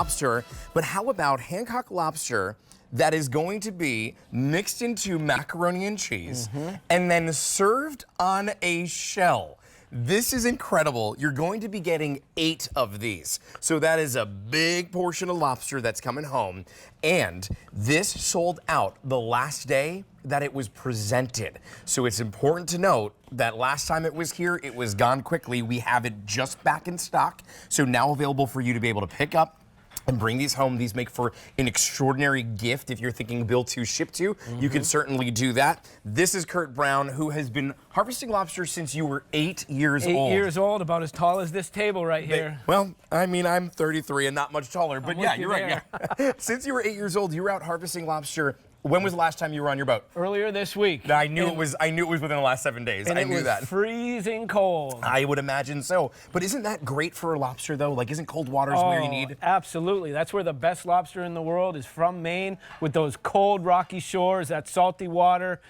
Lobster, but how about Hancock Lobster that is going to be mixed into macaroni and cheese and then served on a shell? This is incredible. You're going to be getting 8 of these. So that is a big portion of lobster that's coming home. And this sold out the last day that it was presented. So it's important to note that last time it was here, it was gone quickly. We have it just back in stock. So now available for you to be able to pick up and bring these home. These make for an extraordinary gift if you're thinking bill to ship to. You can certainly do that. This is Kurt Brown, who has been harvesting lobster since you were 8 years old. 8 years old, about as tall as this table right here. Well, I mean, I'm 33 and not much taller, but yeah, you're right. Yeah. Since you were 8 years old, you were out harvesting lobster. When was the last time you were on your boat? Earlier this week. I knew it was within the last 7 days. And I knew that. Freezing cold. I would imagine so. But isn't that great for a lobster though? Like, isn't cold waters where you need? Absolutely. That's where the best lobster in the world is, from Maine, with those cold rocky shores. That salty water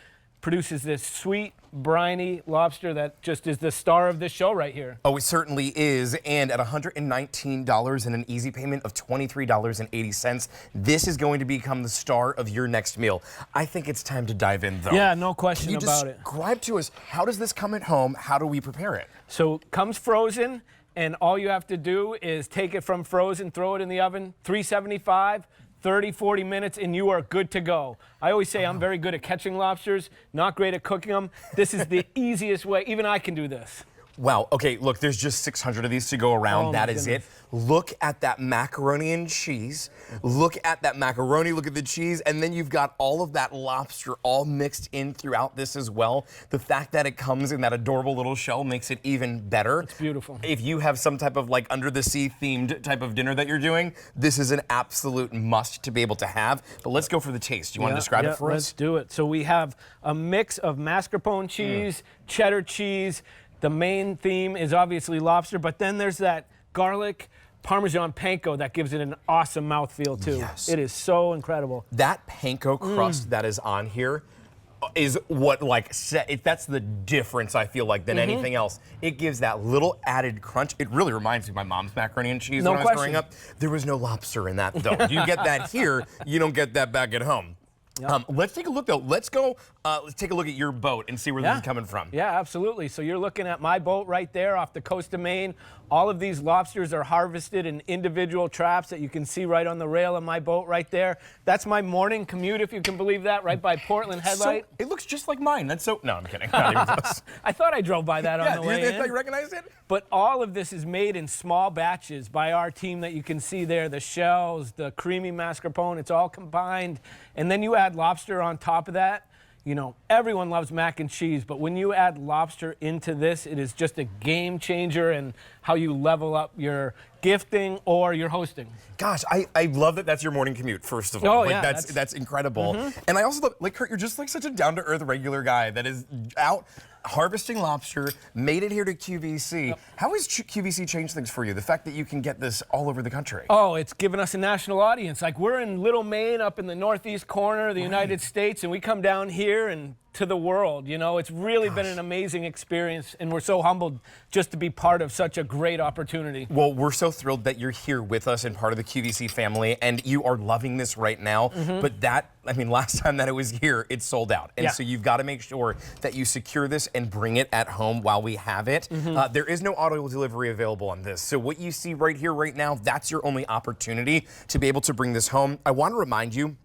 produces this sweet, briny lobster that just is the star of this show right here. Oh, it certainly is. And at $119 and an easy payment of $23.80, this is going to become the star of your next meal. I think it's time to dive in, though. Yeah, no question about it. Describe to us, how does this come at home? How do we prepare it? So it comes frozen, and all you have to do is take it from frozen, throw it in the oven, 375. 30, 40 minutes, and you are good to go. I always say I'm very good at catching lobsters, not great at cooking them. This is the easiest way. Even I can do this. Wow. Okay, look, there's just 600 of these to go around. That is it. Look at that macaroni and cheese. Look at that macaroni, look at the cheese, and then you've got all of that lobster all mixed in throughout this as well. The fact that it comes in that adorable little shell makes it even better. It's beautiful. If you have some type of like under the sea themed type of dinner that you're doing, this is an absolute must to be able to have. But let's go for the taste. Do you want to describe it for us? Let's do it. So we have a mix of mascarpone cheese, cheddar cheese. The main theme is obviously lobster, but then there's that garlic Parmesan panko that gives it an awesome mouthfeel too. Yes. It is so incredible. That panko crust that is on here is what that's the difference, I feel like, than anything else. It gives that little added crunch. It really reminds me of my mom's macaroni and cheese when I was growing up. There was no lobster in that though. You get that here, you don't get that back at home. Yep. Let's take a look though. Let's go, let's take a look at your boat and see where this is coming from. Yeah, absolutely. So you're looking at my boat right there off the coast of Maine. All of these lobsters are harvested in individual traps that you can see right on the rail of my boat right there. That's my morning commute, if you can believe that, right by Portland Headlight. So, it looks just like mine. That's so, no, I'm kidding. Not even close. I thought I drove by that on the way in. You recognized it? But all of this is made in small batches by our team that you can see there. The shells, the creamy mascarpone, it's all combined. And then you add lobster on top of that. You know, everyone loves mac and cheese, but when you add lobster into this, it is just a game changer in how you level up your gifting or your hosting. Gosh, I love that that's your morning commute, first of all. Oh, yeah. That's incredible. And I also love, like, Kurt, you're just like such a down-to-earth regular guy that is out harvesting lobster, made it here to QVC. Yep. How has QVC changed things for you? The fact that you can get this all over the country. Oh, it's given us a national audience. Like, we're in Little Maine, up in the northeast corner of the United States, and we come down here and to the world. You know, it's really been an amazing experience, and we're so humbled just to be part of such a great opportunity. Well, we're so thrilled that you're here with us and part of the QVC family, and you are loving this right now. But that, I mean, last time that it was here, it sold out. And so you've got to make sure that you secure this and bring it at home while we have it. There is no auto delivery available on this. So what you see right here, right now, that's your only opportunity to be able to bring this home. I want to remind you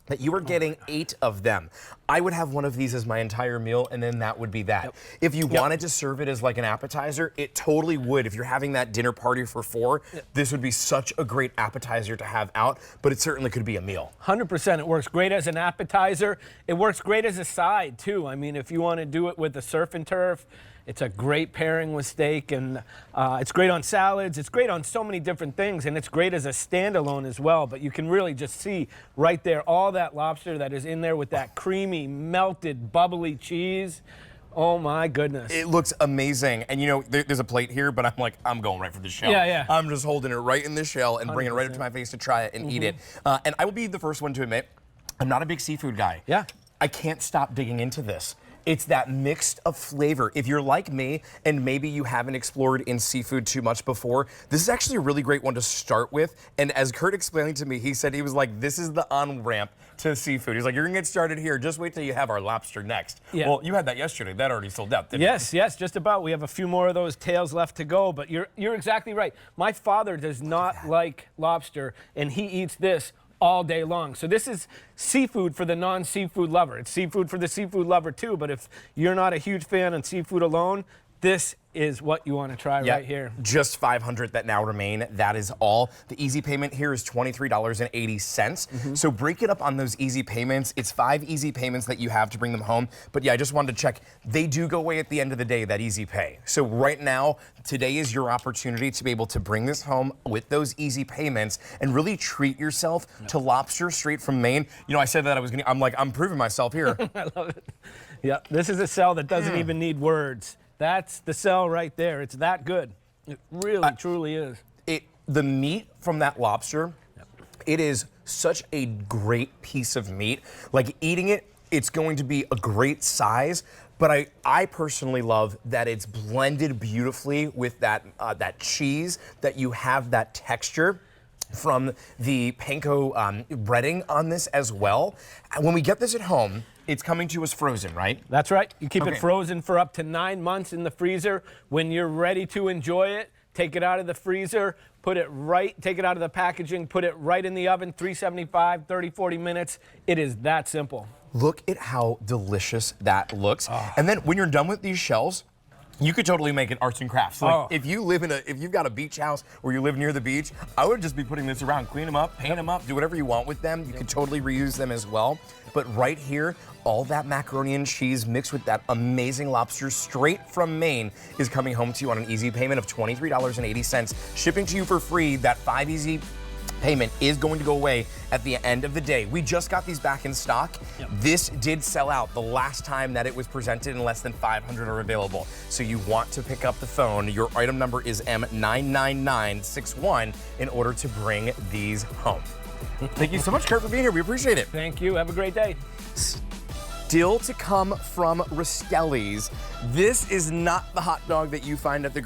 that you are getting 8 of them. I would have one of these as my entire meal, and then that would be that. If you wanted to serve it as like an appetizer, it totally would. If you're having that dinner party for 4, this would be such a great appetizer to have out, but it certainly could be a meal. 100%. It works great as an appetizer. It works great as a side, too. I mean, if you want to do it with the surf and turf, it's a great pairing with steak, and it's great on salads. It's great on so many different things, and it's great as a standalone as well. But you can really just see right there all that lobster that is in there with that creamy, melted, bubbly cheese. Oh my goodness. It looks amazing. And you know, there's a plate here, but I'm like, I'm going right for the shell. Yeah. I'm just holding it right in the shell and 100%. bringing it right up to my face to try it and eat it. And I will be the first one to admit, I'm not a big seafood guy. Yeah. I can't stop digging into this. It's that mix of flavor. If you're like me and maybe you haven't explored in seafood too much before, this is actually a really great one to start with. And as Kurt explained to me, he said he was like, this is the on-ramp to seafood. He's like, you're gonna get started here. Just wait till you have our lobster next. Yeah. Well, you had that yesterday. That already sold out, didn't Yes, yes, just about. We have a few more of those tails left to go, but you're exactly right. My father does not like lobster, and he eats this all day long. So this is seafood for the non-seafood lover. It's seafood for the seafood lover too, but if you're not a huge fan on seafood alone, this is what you want to try right here. Just 500 that now remain. That is all. The easy payment here is $23.80. So break it up on those easy payments. It's 5 easy payments that you have to bring them home. But yeah, I just wanted to check. They do go away at the end of the day, that easy pay. So right now, today is your opportunity to be able to bring this home with those easy payments and really treat yourself to lobster straight from Maine. You know, I said that I'm proving myself here. I love it. Yeah, this is a cell that doesn't even need words. That's the cell right there. It's that good. It really, truly is. The meat from that lobster, it is such a great piece of meat. Like eating it, it's going to be a great size, but I personally love that it's blended beautifully with that, that cheese, that you have that texture from the panko breading on this as well. When we get this at home, it's coming to us frozen, right? That's right. You keep it frozen for up to 9 months in the freezer. When you're ready to enjoy it, take it out of the freezer, take it out of the packaging, put it right in the oven, 375, 30, 40 minutes. It is that simple. Look at how delicious that looks. And then when you're done with these shells, you could totally make it arts and crafts. Like if you've got a beach house or you live near the beach, I would just be putting this around, clean them up, paint them up, do whatever you want with them. You could totally reuse them as well. But right here, all that macaroni and cheese mixed with that amazing lobster straight from Maine is coming home to you on an easy payment of $23.80. Shipping to you for free. That 5 easy payment is going to go away at the end of the day. We just got these back in stock. This did sell out the last time that it was presented, and less than 500 are available. So you want to pick up the phone. Your item number is M99961 in order to bring these home. Thank you so much, Kurt, for being here. We appreciate it. Thank you. Have a great day. Still to come from Rastelli's. This is not the hot dog that you find at the